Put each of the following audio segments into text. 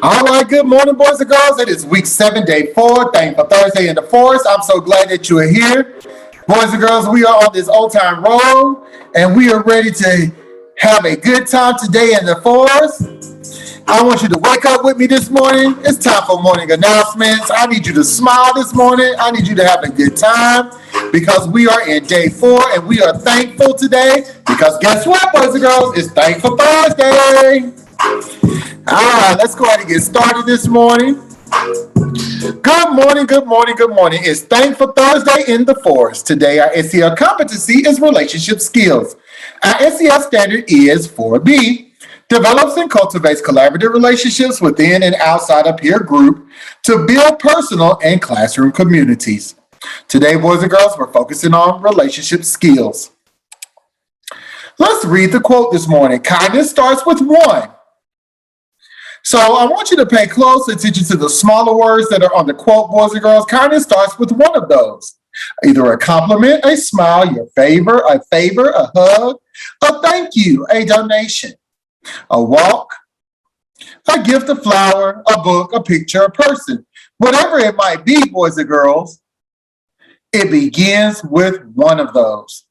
All right, good morning, boys and girls. It is week 7, day 4, Thankful Thursday in the forest. I'm so glad that you are here. Boys and girls, we are on this old time road, and we are ready to have a good time today in the forest. I want you to wake up with me this morning. It's time for morning announcements. I need you to smile this morning. I need you to have a good time because we are in day 4, and we are thankful today because guess what, boys and girls? It's Thankful Thursday. All right, let's go ahead and get started this morning. Good morning, good morning, good morning. It's Thankful Thursday in the forest. Today, our SEL competency is relationship skills. Our SEL standard is 4B. Develops and cultivates collaborative relationships within and outside a peer group to build personal and classroom communities. Today, boys and girls, we're focusing on relationship skills. Let's read the quote this morning. Kindness starts with one. So I want you to pay close attention to the smaller words that are on the quote, boys and girls. Kindness starts with one of those. Either a compliment, a smile, your favor, a hug, a thank you, a donation, a walk, a gift, a flower, a book, a picture, a person. Whatever it might be, boys and girls, it begins with one of those.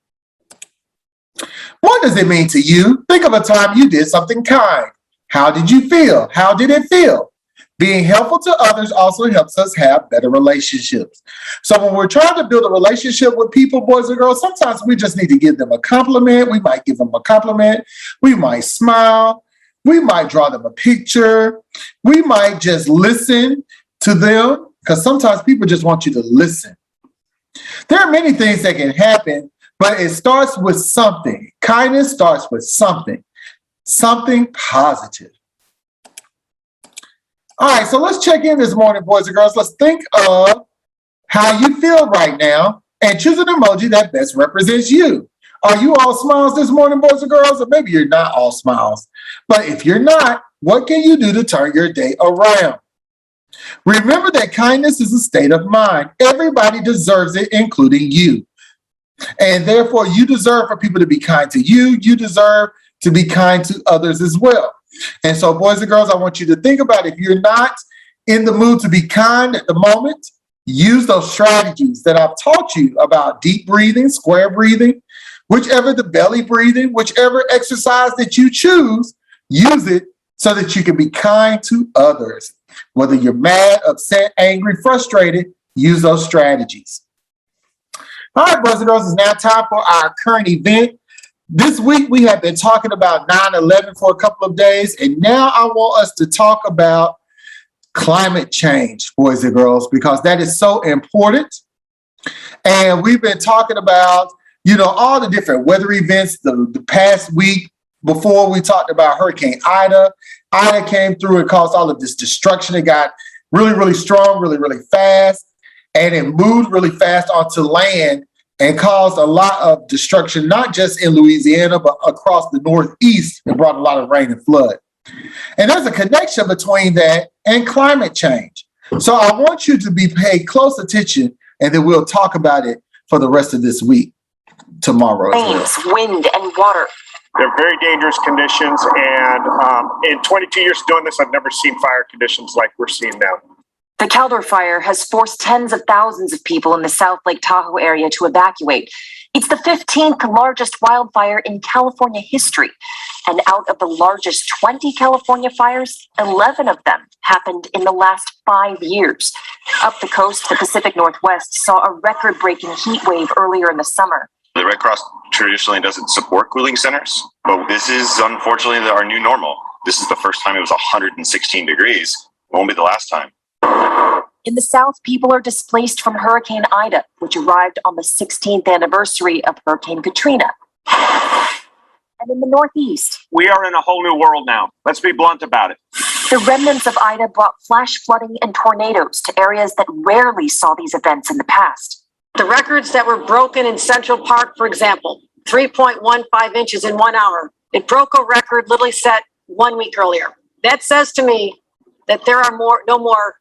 What does it mean to you? Think of a time you did something kind. How did you feel? How did it feel? Being helpful to others also helps us have better relationships. So when we're trying to build a relationship with people, boys and girls, sometimes we just need to give them a compliment. We might give them a compliment. We might smile. We might draw them a picture. We might just listen to them because sometimes people just want you to listen. There are many things that can happen, but it starts with something. Kindness starts with something. Something positive. All right, so let's check in this morning, boys and girls. Let's think of how you feel right now and choose an emoji that best represents you. Are you all smiles this morning, boys and girls? Or maybe you're not all smiles. But if you're not, what can you do to turn your day around? Remember that kindness is a state of mind. Everybody deserves it, including you. And therefore, you deserve for people to be kind to you. You deserve to be kind to others as well. And so, boys and girls, I want you to think about if you're not in the mood to be kind at the moment, use those strategies that I've taught you about deep breathing, square breathing, whichever the belly breathing, whichever exercise that you choose, use it so that you can be kind to others. Whether you're mad, upset, angry, frustrated, use those strategies. All right, boys and girls, it's now time for our current event. This week, we have been talking about 9/11 for a couple of days, and now I want us to talk about climate change, boys and girls, because that is so important. And we've been talking about, all the different weather events the past week. Before we talked about Hurricane Ida. Ida came through and caused all of this destruction. It got really, really strong, really, really fast, and it moved really fast onto land and caused a lot of destruction, not just in Louisiana, but across the Northeast, and brought a lot of rain and flood. And there's a connection between that and climate change. So I want you to be paid close attention, and then we'll talk about it for the rest of this week, tomorrow. Rains, wind, and water. They're very dangerous conditions, and in 22 years of doing this, I've never seen fire conditions like we're seeing now. The Caldor fire has forced tens of thousands of people in the South Lake Tahoe area to evacuate. It's the 15th largest wildfire in California history. And out of the largest 20 California fires, 11 of them happened in the last 5 years. Up the coast, the Pacific Northwest saw a record-breaking heat wave earlier in the summer. The Red Cross traditionally doesn't support cooling centers, but this is unfortunately our new normal. This is the first time it was 116 degrees. It won't be the last time. In the South, people are displaced from Hurricane Ida, which arrived on the 16th anniversary of Hurricane Katrina. And in the Northeast, We are in a whole new world now. Let's be blunt about it. the remnants of Ida brought flash flooding and tornadoes to areas that rarely saw these events in the past. The records that were broken in Central Park, for example, 3.15 inches in 1 hour. It broke a record literally set 1 week earlier. That says to me that there are no more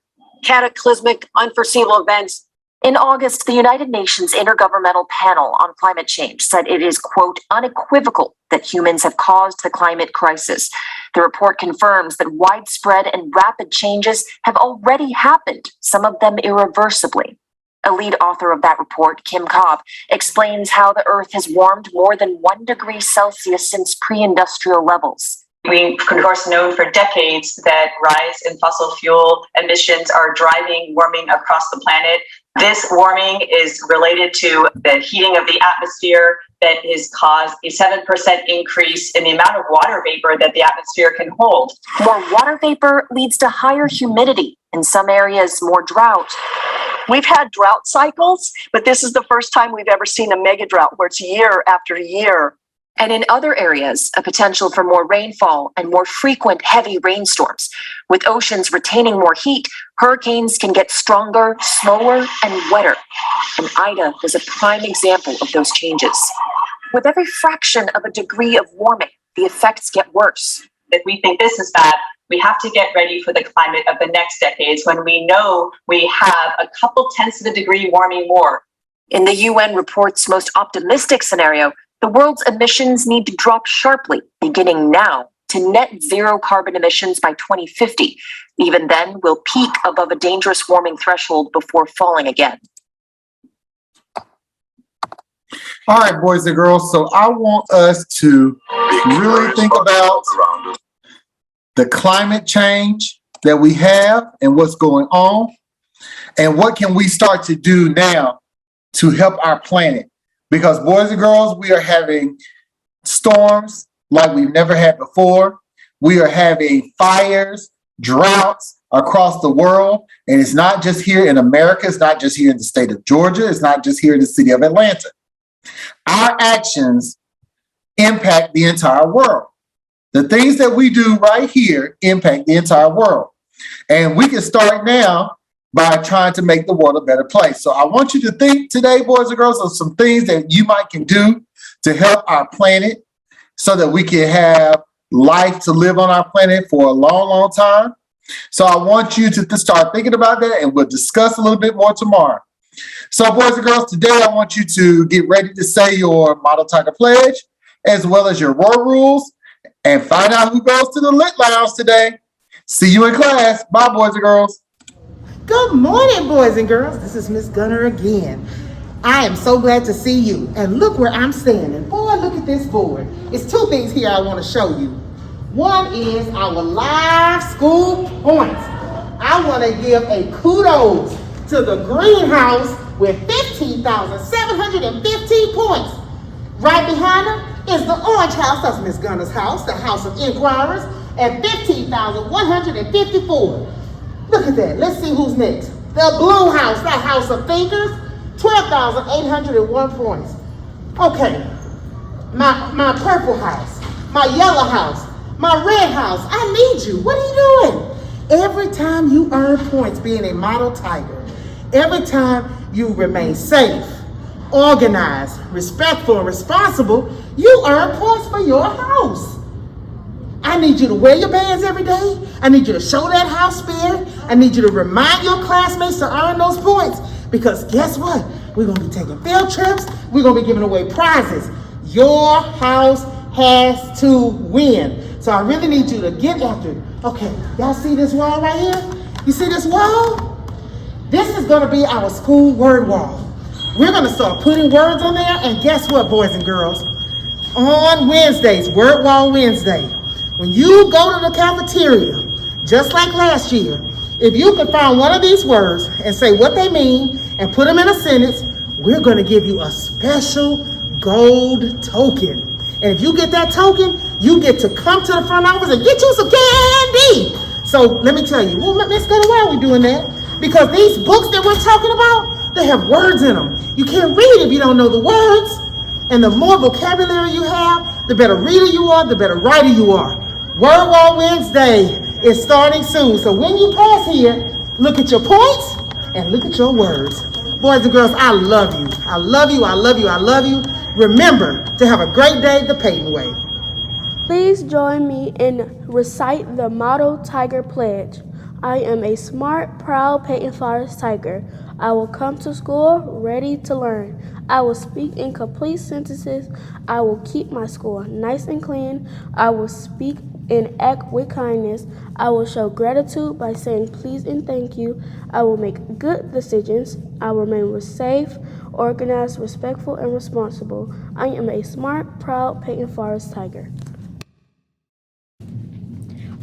cataclysmic, unforeseeable events. In August, the United Nations Intergovernmental Panel on Climate Change said it is, quote, unequivocal that humans have caused the climate crisis. The report confirms that widespread and rapid changes have already happened, some of them irreversibly. A lead author of that report, Kim Cobb, explains how the Earth has warmed more than 1 degree Celsius since pre-industrial levels. We've, of course, known for decades that rise in fossil fuel emissions are driving warming across the planet. This warming is related to the heating of the atmosphere that has caused a 7% increase in the amount of water vapor that the atmosphere can hold. More water vapor leads to higher humidity, in some areas more drought. We've had drought cycles, but this is the first time we've ever seen a mega drought where it's year after year. And in other areas, a potential for more rainfall and more frequent heavy rainstorms. With oceans retaining more heat, hurricanes can get stronger, slower, and wetter. And Ida was a prime example of those changes. With every fraction of a degree of warming, the effects get worse. If we think this is bad, we have to get ready for the climate of the next decades when we know we have a couple tenths of a degree warming more. In the UN report's most optimistic scenario, the world's emissions need to drop sharply, beginning now, to net zero carbon emissions by 2050. Even then, we'll peak above a dangerous warming threshold before falling again. All right, boys and girls. So I want us to really think about the climate change that we have and what's going on, and what can we start to do now to help our planet. Because boys and girls, we are having storms like we've never had before. We are having fires, droughts across the world. And it's not just here in America. It's not just here in the state of Georgia. It's not just here in the city of Atlanta. Our actions impact the entire world. The things that we do right here impact the entire world. And we can start now by trying to make the world a better place. So I want you to think today, boys and girls, of some things that you might can do to help our planet so that we can have life to live on our planet for a long, long time. So I want you to start thinking about that, and we'll discuss a little bit more tomorrow. So boys and girls, today I want you to get ready to say your Model Tiger Pledge, as well as your war rules, and find out who goes to the Lit Lounge today. See you in class. Bye, boys and girls. Good morning, boys and girls. This is Miss Gunner again. I am so glad to see you. And look where I'm standing. Boy, look at this board. It's two things here I want to show you. One is our live school points. I want to give a kudos to the greenhouse with 15,715 points. Right behind them is the orange house. That's Miss Gunner's house, the House of Inquirers, at 15,154. Look at that. Let's see who's next. The blue house, the House of Thinkers, 12,801 points. Okay, my purple house, my yellow house, my red house. I need you. What are you doing? Every time you earn points being a model tiger, every time you remain safe, organized, respectful, and responsible, you earn points for your house. I need you to wear your bands every day. I need you to show that house spirit. I need you to remind your classmates to earn those points. Because guess what? We're going to be taking field trips. We're going to be giving away prizes. Your house has to win. So I really need you to get after it. Okay, y'all see this wall right here? You see this wall? This is going to be our school word wall. We're going to start putting words on there. And guess what, boys and girls? On Wednesdays, Word Wall Wednesday, when you go to the cafeteria, just like last year, if you can find one of these words and say what they mean and put them in a sentence, we're going to give you a special gold token. And if you get that token, you get to come to the front office and get you some candy. So let me tell you, well, Miss Gunner, why are we doing that? Because these books that we're talking about, they have words in them. You can't read if you don't know the words. And the more vocabulary you have, the better reader you are, the better writer you are. Word Wall Wednesday is starting soon. So when you pass here, look at your points and look at your words. Boys and girls, I love you. I love you. I love you. I love you. Remember to have a great day the Peyton way. Please join me and recite the Model Tiger Pledge. I am a smart, proud Peyton Forest Tiger. I will come to school ready to learn. I will speak in complete sentences. I will keep my school nice and clean. I will speak and act with kindness. I will show gratitude by saying please and thank you. I will make good decisions. I will remain safe, organized, respectful, and responsible. I am a smart, proud Peyton Forest Tiger.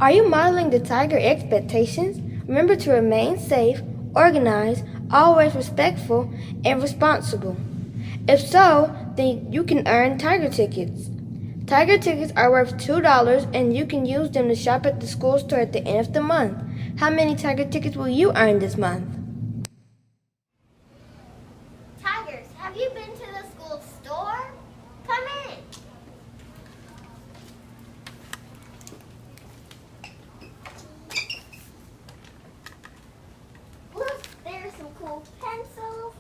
Are you modeling the Tiger expectations? Remember to remain safe, organized, always respectful, and responsible. If so, then you can earn Tiger tickets. Tiger tickets are worth $2 and you can use them to shop at the school store at the end of the month. How many Tiger tickets will you earn this month? Tigers, have you been to the school store? Come in. Look, there are some cool pencils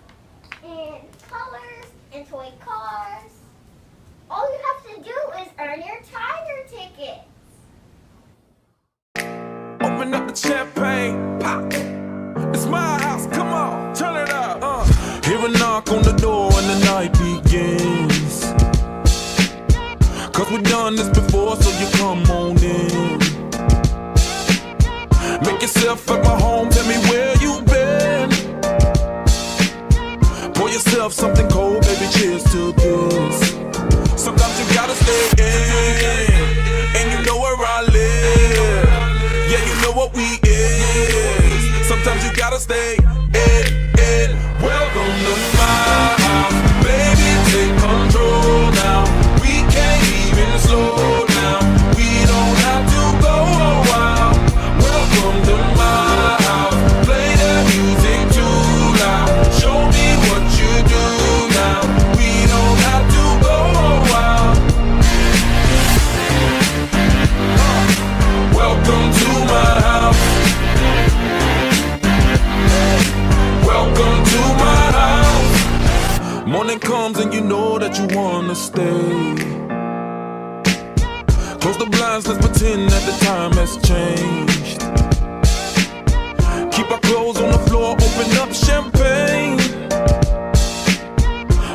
and colors and toy cars. All you have to do is earn your Tiger tickets. Open up the champagne, pop. It's my house, come on, turn it up. Hear a knock on the door and the night begins. Cause we've done this before, so you come on in. Make yourself at my home, tell me where you been. Pour yourself something cold, baby, cheers to this. Sometimes you gotta stay in, and you know where I live. Yeah, you know what we is. Sometimes you gotta stay in. Welcome to my house, baby, take control now. We can't even slow down. We don't have to go a while. Welcome to my house, play the music too loud. Show me what you do now. We don't have to go a while. Welcome to my house. Welcome to my house. Morning comes and you know that you wanna stay. Close the blinds, let's pretend that the time has changed. Keep our clothes on the floor, open up champagne.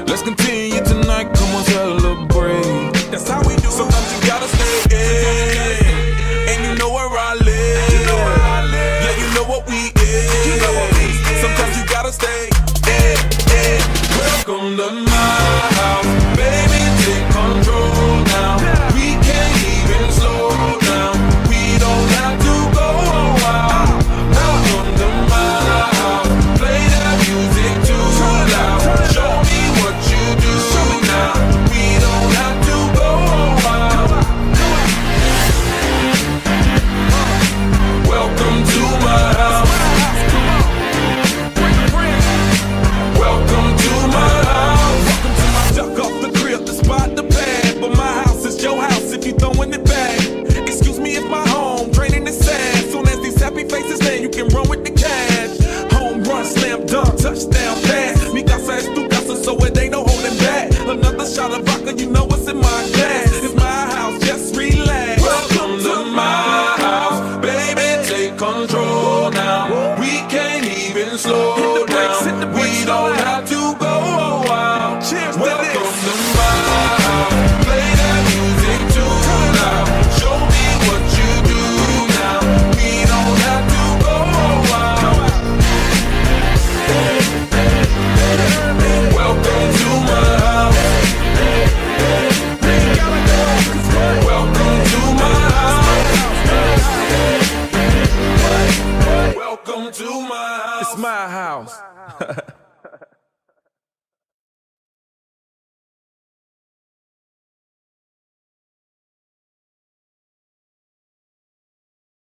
Let's continue tonight, come on, celebrate. That's how we do. Sometimes you gotta stay in, and you know where I live. Yeah, you know what we is. Sometimes you gotta stay in. Welcome to my house, baby, take control now. We can't even slow down. We don't have to go a while. Welcome to my house, play that music too loud. Show me what you do now. We don't have to go a while. Welcome to my house. Welcome to my house. Welcome to my duck off the crib, the spot, the pad. But my house is your house if you throwing it back. Excuse me if my home draining is sad. Soon as these happy faces land, you can run with the cash. Home run, slam dunk, touchdown pass. Mi casa es tu casa, so it ain't no holding back. Another shot of vodka, you know what's in my glass. It's my house, just relax. Welcome to my house, baby, take control now. We can't even slow down. We don't have to go a while. Welcome to my house, play that music too loud. Show me what you do now. We don't have to go a while. Welcome to my house. Welcome to my house. Welcome to my house. It's my house.